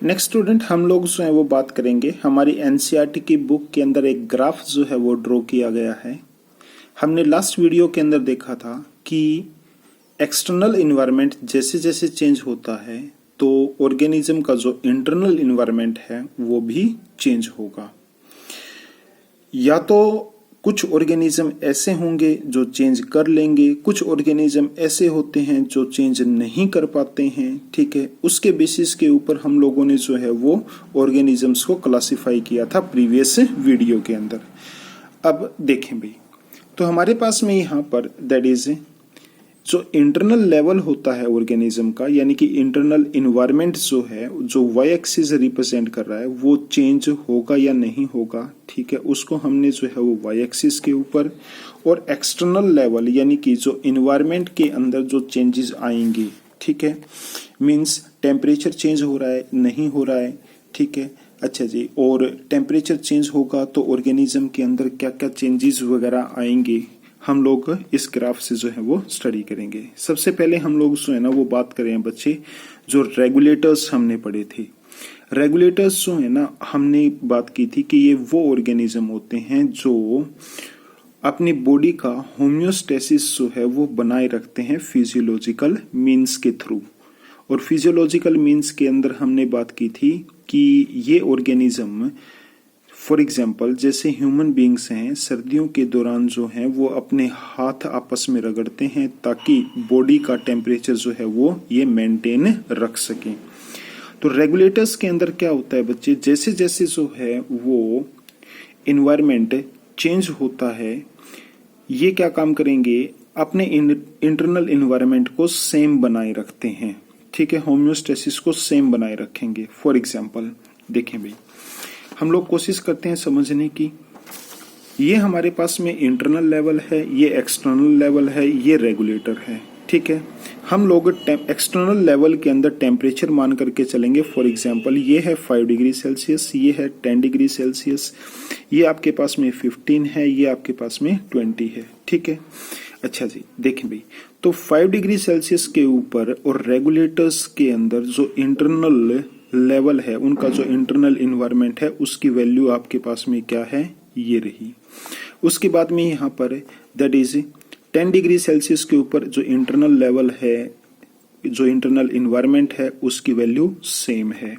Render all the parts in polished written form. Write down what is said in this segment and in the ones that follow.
Next student हम लोग जो है वो बात करेंगे हमारी एनसीईआरटी की बुक के अंदर एक ग्राफ जो है वो ड्रॉ किया गया है। हमने लास्ट वीडियो के अंदर देखा था कि एक्सटर्नल इन्वायरमेंट जैसे जैसे चेंज होता है तो ऑर्गेनिज्म का जो इंटरनल इन्वायरमेंट है वो भी चेंज होगा। या तो कुछ ऑर्गेनिज्म ऐसे होंगे जो चेंज कर लेंगे, कुछ ऑर्गेनिज्म ऐसे होते हैं जो चेंज नहीं कर पाते हैं। ठीक है, उसके बेसिस के ऊपर हम लोगों ने जो है वो ऑर्गेनिजम्स को क्लासिफाई किया था प्रीवियस वीडियो के अंदर। अब देखें भाई, तो हमारे पास में यहाँ पर दैट इज जो इंटरनल लेवल होता है ऑर्गेनिज्म का, यानी कि इंटरनल इन्वायरमेंट जो है, जो वाई एक्सिस रिप्रेजेंट कर रहा है, वो चेंज होगा या नहीं होगा। ठीक है, उसको हमने जो है वो वाई एक्सिस के ऊपर, और एक्सटर्नल लेवल यानी कि जो इन्वायरमेंट के अंदर जो चेंजेस आएंगे, ठीक है, मींस टेम्परेचर चेंज हो रहा है नहीं हो रहा है। ठीक है, अच्छा जी, और टेम्परेचर चेंज होगा तो ऑर्गेनिज्म के अंदर क्या क्या चेंजेस वगैरह आएंगे, हम लोग इस ग्राफ से जो है वो स्टडी करेंगे। सबसे पहले हम लोग जो है ना वो बात करें बच्चे, जो रेगुलेटर्स हमने पढ़े थे। रेगुलेटर्स जो है ना, हमने बात की थी कि ये वो ऑर्गेनिज्म होते हैं जो अपनी बॉडी का होम्योस्टेसिस जो है वो बनाए रखते हैं फिजियोलॉजिकल मीन्स के थ्रू। और फिजियोलॉजिकल मीन्स के अंदर हमने बात की थी कि ये ऑर्गेनिज्म, फॉर एग्जाम्पल जैसे ह्यूमन बींग्स हैं, सर्दियों के दौरान जो है वो अपने हाथ आपस में रगड़ते हैं ताकि बॉडी का टेम्परेचर जो है वो ये मेंटेन रख सकें। तो रेगुलेटर्स के अंदर क्या होता है बच्चे, जैसे जैसे जो है वो इन्वायरमेंट चेंज होता है, ये क्या काम करेंगे, अपने इंटरनल इन्वायरमेंट को सेम बनाए रखते हैं। ठीक है, होम्योस्टेसिस को सेम बनाए रखेंगे। फॉर एग्जाम्पल देखें भाई, हम लोग कोशिश करते हैं समझने की। ये हमारे पास में इंटरनल लेवल है, ये एक्सटर्नल लेवल है, ये रेगुलेटर है। ठीक है, हम लोग एक्सटर्नल लेवल के अंदर टेम्परेचर मान करके चलेंगे। फॉर एग्जांपल ये है 5 डिग्री सेल्सियस, ये है 10 डिग्री सेल्सियस, ये आपके पास में 15 है, ये आपके पास में 20 है। ठीक है, अच्छा जी, देखें भाई, तो 5 डिग्री सेल्सियस के ऊपर और रेगुलेटर्स के अंदर जो इंटरनल लेवल है, उनका जो इंटरनल इन्वायरमेंट है, उसकी वैल्यू आपके पास में क्या है, ये रही। उसके बाद में यहाँ पर दैट इज 10 डिग्री सेल्सियस के ऊपर जो इंटरनल लेवल है, जो इंटरनल इन्वायरमेंट है, उसकी वैल्यू सेम है।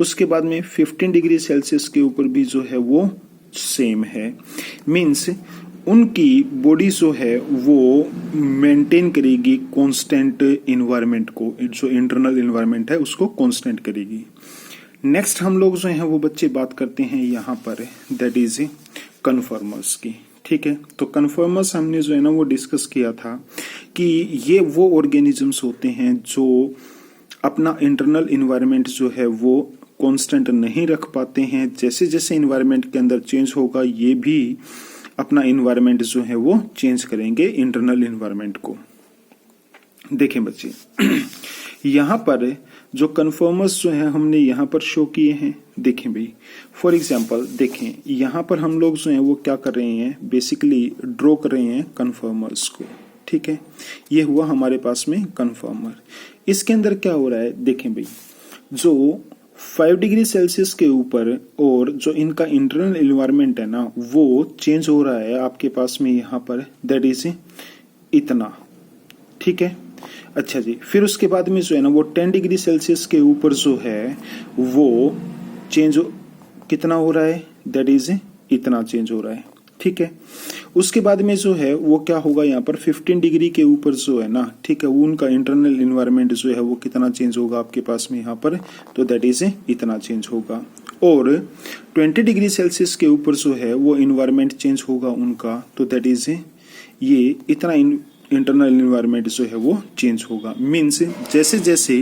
उसके बाद में 15 डिग्री सेल्सियस के ऊपर भी जो है वो सेम है। मीन्स उनकी बॉडी जो है वो मेंटेन करेगी कांस्टेंट इन्वायरमेंट को, जो इंटरनल इन्वायरमेंट है उसको कांस्टेंट करेगी। नेक्स्ट हम लोग जो है वो बच्चे बात करते हैं यहाँ पर दैट इज कन्फर्मर्स की। ठीक है, तो कन्फर्मर्स हमने जो है ना वो डिस्कस किया था कि ये वो ऑर्गेनिजम्स होते हैं जो अपना इंटरनल इन्वायरमेंट जो है वो कांस्टेंट नहीं रख पाते हैं। जैसे जैसे इन्वायरमेंट के अंदर चेंज होगा, ये भी अपना इन्वायरमेंट जो है वो चेंज करेंगे, इंटरनल इन्वायरमेंट को। देखें बच्चे, यहाँ पर जो कन्फर्मर्स जो है हमने यहाँ पर शो किए हैं। देखें भाई, फॉर एग्जांपल देखें, यहाँ पर हम लोग जो है वो क्या कर रहे हैं, बेसिकली ड्रॉ कर रहे हैं कन्फर्मर्स को। ठीक है, ये हुआ हमारे पास में कन्फर्मर। इसके अंदर क्या हो रहा है, देखें भाई, जो 5 डिग्री सेल्सियस के ऊपर और जो इनका इंटरनल इन्वायरमेंट है ना, वो चेंज हो रहा है आपके पास में यहाँ पर दैट इज इतना। ठीक है, अच्छा जी, फिर उसके बाद में जो है ना वो 10 डिग्री सेल्सियस के ऊपर जो है वो चेंज कितना हो रहा है, दैट इज इतना चेंज हो रहा है। ठीक है, उसके बाद में जो है वो क्या होगा, यहाँ पर 15 डिग्री के ऊपर जो है ना, ठीक है, वो उनका इंटरनल इन्वायरमेंट जो है वो कितना चेंज होगा आपके पास में यहाँ पर, तो दैट इज इतना चेंज होगा। और 20 डिग्री सेल्सियस के ऊपर जो है वो इन्वायरमेंट चेंज होगा उनका, तो दैट इज ये इतना इंटरनल इन्वायरमेंट जो है वो चेंज होगा। मीन्स जैसे जैसे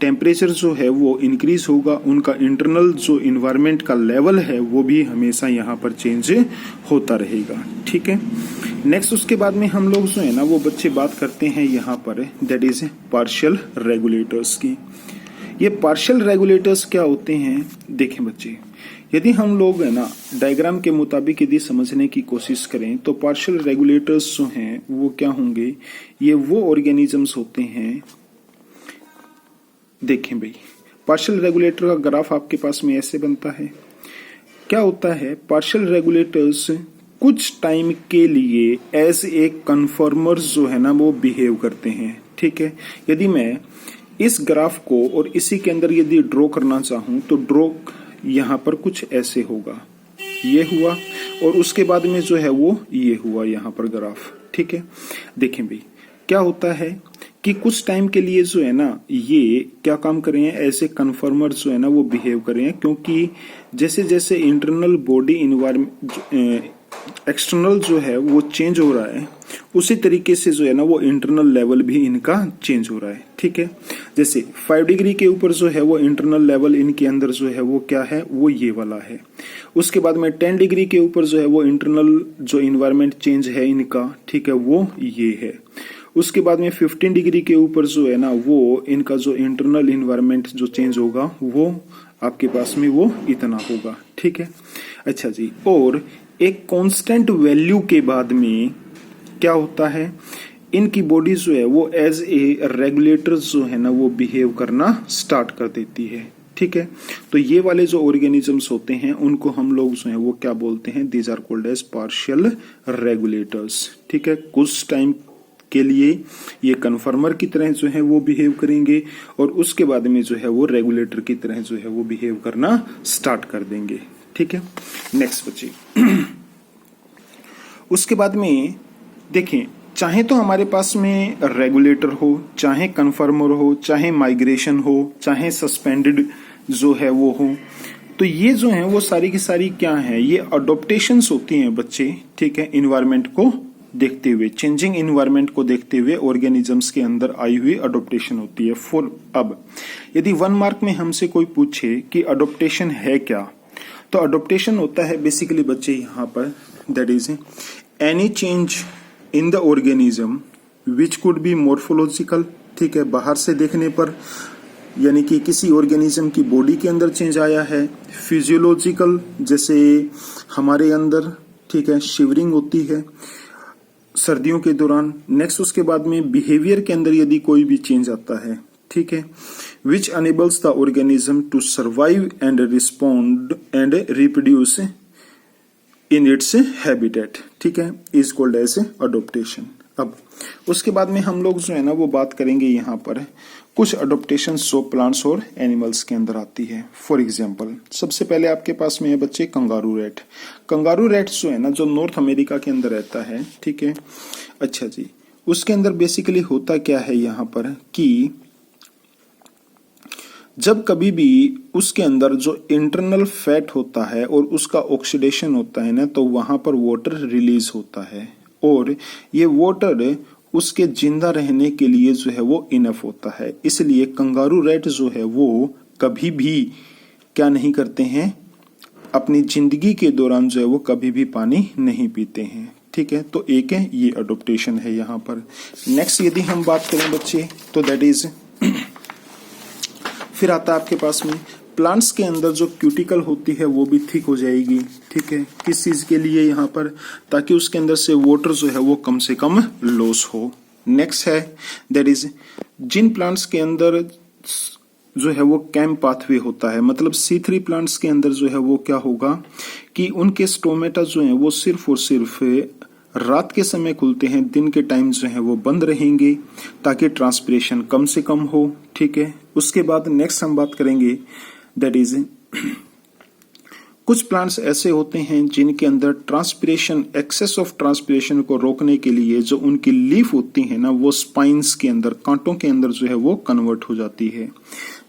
टेम्परेचर जो है वो इंक्रीज होगा, उनका इंटरनल जो इन्वायरमेंट का लेवल है वो भी हमेशा यहाँ पर चेंज होता रहेगा। ठीक है, नेक्स्ट उसके बाद में हम लोग जो है ना वो बच्चे बात करते हैं यहाँ पर दैट इज पार्शियल रेगुलेटर्स की। ये पार्शियल रेगुलेटर्स क्या होते हैं, देखें बच्चे, यदि हम लोग है ना डायग्राम के मुताबिक यदि समझने की कोशिश करें तो पार्शियल रेगुलेटर्स जो हैं वो क्या होंगे, ये वो ऑर्गेनिजम्स होते हैं। देखें भाई, पार्शियल रेगुलेटर का ग्राफ आपके पास में ऐसे बनता है। क्या होता है, पार्शियल रेगुलेटर्स कुछ टाइम के लिए एज ए कन्फर्मर्स जो है ना वो बिहेव करते हैं। ठीक है, यदि मैं इस ग्राफ को और इसी के अंदर यदि ड्रॉ करना चाहूं तो ड्रॉ यहाँ पर कुछ ऐसे होगा, ये हुआ और उसके बाद में जो है वो ये हुआ यहाँ पर ग्राफ। ठीक है, देखें भाई क्या होता है कि कुछ टाइम के लिए जो है ना ये क्या काम कर रहे हैं, ऐसे कन्फर्मर जो है ना वो बिहेव कर रहे हैं, क्योंकि जैसे जैसे इंटरनल बॉडी इन्वायरमेंट एक्सटर्नल जो है वो चेंज हो रहा है, उसी तरीके से जो है ना वो इंटरनल लेवल भी इनका चेंज हो रहा है। ठीक है, जैसे 5 डिग्री के ऊपर जो है वो इंटरनल लेवल इनके अंदर जो है वो क्या है, वो ये वाला है। उसके बाद में 10 डिग्री के ऊपर जो है वो इंटरनल जो इन्वायरमेंट चेंज है इनका, ठीक है, वो ये है। उसके बाद में 15 डिग्री के ऊपर जो है ना वो इनका जो इंटरनल इन्वायरमेंट जो चेंज होगा वो आपके पास में वो इतना होगा। ठीक है, अच्छा जी, और एक कांस्टेंट वैल्यू के बाद में क्या होता है, इनकी बॉडी जो है वो एज ए रेगुलेटर जो है ना वो बिहेव करना स्टार्ट कर देती है। ठीक है, तो ये वाले जो ऑर्गेनिजम्स होते हैं उनको हम लोग जो है वो क्या बोलते हैं, these are called as partial regulators. ठीक है, कुछ टाइम के लिए ये कन्फर्मर की तरह जो है वो बिहेव करेंगे और उसके बाद में जो है वो रेगुलेटर की तरह जो है वो बिहेव करना स्टार्ट कर देंगे। ठीक है, नेक्स्ट बच्चे उसके बाद में देखें, चाहे तो हमारे पास में रेगुलेटर हो, चाहे कन्फर्मर हो, चाहे माइग्रेशन हो, चाहे सस्पेंडेड जो है वो हो, तो ये जो है वो सारी की सारी क्या है, ये अडॉप्टेशंस होती हैं बच्चे। ठीक है, इन्वायरमेंट को देखते हुए, चेंजिंग इन्वायरमेंट को देखते हुए ऑर्गेनिजम्स के अंदर आई हुई अडॉप्टेशन होती है। फॉर अब यदि 1 मार्क में हमसे कोई पूछे कि अडॉप्टेशन है क्या, तो अडॉप्टेशन होता है बेसिकली बच्चे यहाँ पर, that is any change in the organism which could be morphological. ठीक है, बाहर से देखने पर यानी कि किसी ऑर्गेनिज्म की बॉडी के अंदर चेंज आया है, फिजियोलॉजिकल जैसे हमारे अंदर, ठीक है, शिवरिंग होती है सर्दियों के दौरान। नेक्स्ट उसके बाद में बिहेवियर के अंदर यदि कोई भी चेंज आता है, ठीक है, which enables the organism to survive and respond and reproduce in its habitat, ठीक है, is called as adaptation। अब उसके बाद में हम लोग जो है ना वो बात करेंगे यहाँ पर कुछ अडोप्टेशन जो प्लांट्स और एनिमल्स के अंदर आती है। फॉर एग्जांपल सबसे पहले आपके पास में है बच्चे कंगारू रैट। कंगारू रैट जो है ना जो नॉर्थ अमेरिका के अंदर रहता है, ठीक है, अच्छा जी, उसके अंदर बेसिकली होता क्या है यहाँ पर कि जब कभी भी उसके अंदर जो इंटरनल फैट होता है और उसका ऑक्सीडेशन होता है ना, तो वहां पर वाटर रिलीज होता है और ये वाटर उसके जिंदा रहने के लिए जो है वो इनफ होता है। इसलिए कंगारू रैट जो है वो कभी भी क्या नहीं करते हैं, अपनी जिंदगी के दौरान जो है वो कभी भी पानी नहीं पीते हैं। ठीक है, तो एक है ये अडोप्टेशन है यहाँ पर। नेक्स्ट यदि हम बात करें बच्चे तो दैट इज फिर आता है आपके पास में प्लांट्स के अंदर जो क्यूटिकल होती है वो भी थिक हो जाएगी। ठीक है, किस चीज के लिए यहाँ पर, ताकि उसके अंदर से वाटर जो है वो कम से कम लॉस हो। नेक्स्ट है दैट इज जिन प्लांट्स के अंदर जो है वो कैम पाथवे होता है, मतलब C3 प्लांट्स के अंदर जो है वो क्या होगा कि उनके स्टोमेटा जो है वो सिर्फ और सिर्फ रात के समय खुलते हैं, दिन के टाइम जो है वो बंद रहेंगे ताकि ट्रांसपिरेशन कम से कम हो। ठीक है, उसके बाद नेक्स्ट हम बात करेंगे दैट इज कुछ प्लांट्स ऐसे होते हैं जिनके अंदर ट्रांसपिरेशन, एक्सेस ऑफ ट्रांसपिरेशन को रोकने के लिए जो उनकी लीफ होती है ना वो स्पाइन्स के अंदर, कांटों के अंदर जो है वो कन्वर्ट हो जाती है।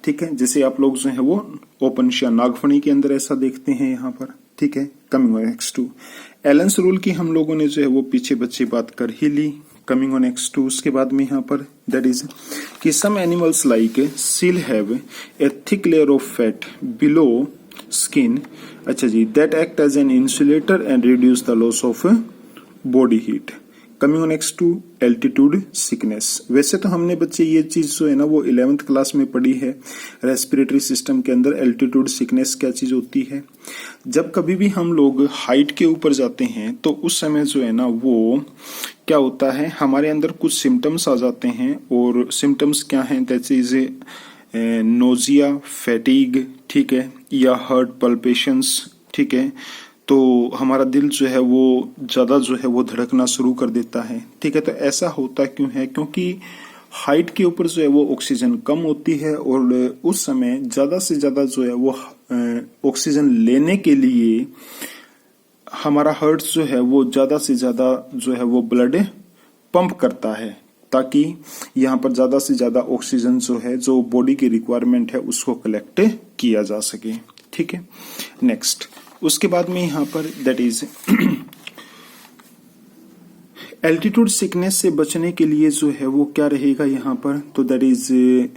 ठीक है, जैसे आप लोग जो है वो ओपनशिया नागफनी के अंदर ऐसा देखते हैं यहाँ पर। ठीक है, कमिंग ऑन X2 एलेंस रूल की हम लोगों ने जो है वो पीछे बच्चे बात कर ही ली। कमिंग ऑन X2 उसके बाद में यहाँ पर दैट इज कि some animals like seal have a thick layer of fat below skin, अच्छा जी, that act as an insulator and reduce the loss of body heat. Coming on X2 altitude sickness. वैसे तो हमने बच्चे ये चीज जो है ना वो 11th क्लास में पढ़ी है, रेस्पिरेटरी सिस्टम के अंदर एल्टीट्यूड सिकनेस क्या चीज होती है। जब कभी भी हम लोग हाइट के ऊपर जाते हैं तो उस समय जो है ना वो क्या होता है, हमारे अंदर कुछ सिम्टम्स आ जाते हैं और सिम्टम्स क्या हैं, दैट इज नोजिया, फैटिग, ठीक है, या हार्ट पल्पेशंस, ठीक है, तो हमारा दिल जो है वो ज़्यादा जो है वो धड़कना शुरू कर देता है, ठीक है। तो ऐसा होता क्यों है? क्योंकि हाइट के ऊपर जो है वो ऑक्सीजन कम होती है और उस समय ज़्यादा से ज़्यादा जो है वो ऑक्सीजन लेने के लिए हमारा हार्ट जो है वो ज़्यादा से ज़्यादा जो है वो ब्लड पंप करता है, ताकि यहाँ पर ज़्यादा से ज़्यादा ऑक्सीजन जो है जो बॉडी की रिक्वायरमेंट है उसको कलेक्ट किया जा सके, ठीक है। नेक्स्ट, उसके बाद में यहाँ पर दैट इज एल्टीट्यूड सिकनेस से बचने के लिए जो है वो क्या रहेगा यहाँ पर, तो दैट इज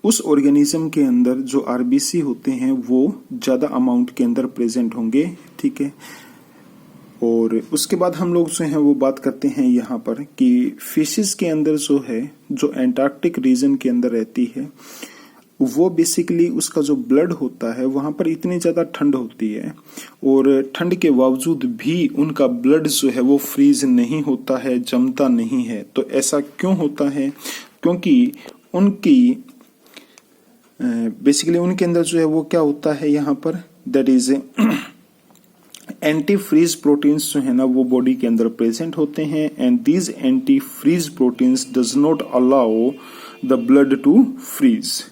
उस ऑर्गेनिज्म के अंदर जो आरबीसी होते हैं वो ज्यादा अमाउंट के अंदर प्रेजेंट होंगे, ठीक है। और उसके बाद हम लोग जो है वो बात करते हैं यहाँ पर कि फिशेस के अंदर जो है, जो एंटार्क्टिक रीजन के अंदर रहती है, वो बेसिकली उसका जो ब्लड होता है वहां पर इतनी ज्यादा ठंड होती है और ठंड के बावजूद भी उनका ब्लड जो है वो फ्रीज नहीं होता है, जमता नहीं है। तो ऐसा क्यों होता है? क्योंकि उनकी बेसिकली उनके अंदर जो है वो क्या होता है यहाँ पर, that is anti freeze proteins जो है ना वो बॉडी के अंदर प्रेजेंट होते हैं and these anti freeze proteins does not allow the blood to freeze.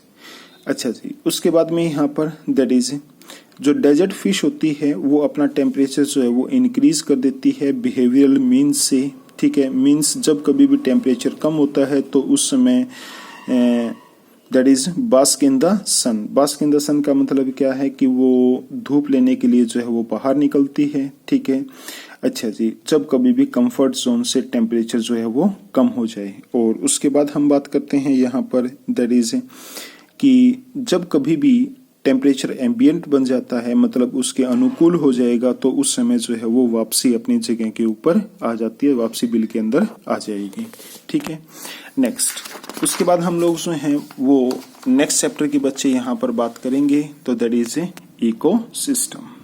अच्छा जी, उसके बाद में यहाँ पर दैट इज जो डेजर्ट फिश होती है वो अपना टेम्परेचर जो है वो इंक्रीज कर देती है बिहेवियरल मीन्स से, ठीक है। मीन्स जब कभी भी टेम्परेचर कम होता है तो उस समय that is bask in the sun. Bask in the sun का मतलब क्या है कि वो धूप लेने के लिए जो है वो बाहर निकलती है, ठीक है। अच्छा जी, जब कभी भी कंफर्ट जोन से टेम्परेचर जो है वो कम हो जाए। और उसके बाद हम बात करते हैं यहाँ पर दैट इज कि जब कभी भी टेम्परेचर एम्बियंट बन जाता है, मतलब उसके अनुकूल हो जाएगा, तो उस समय जो है वो वापसी अपनी जगह के ऊपर आ जाती है, वापसी बिल के अंदर आ जाएगी, ठीक है। नेक्स्ट, उसके बाद हम लोग जो हैं वो नेक्स्ट चैप्टर के बच्चे यहाँ पर बात करेंगे, तो दैट इज इकोसिस्टम।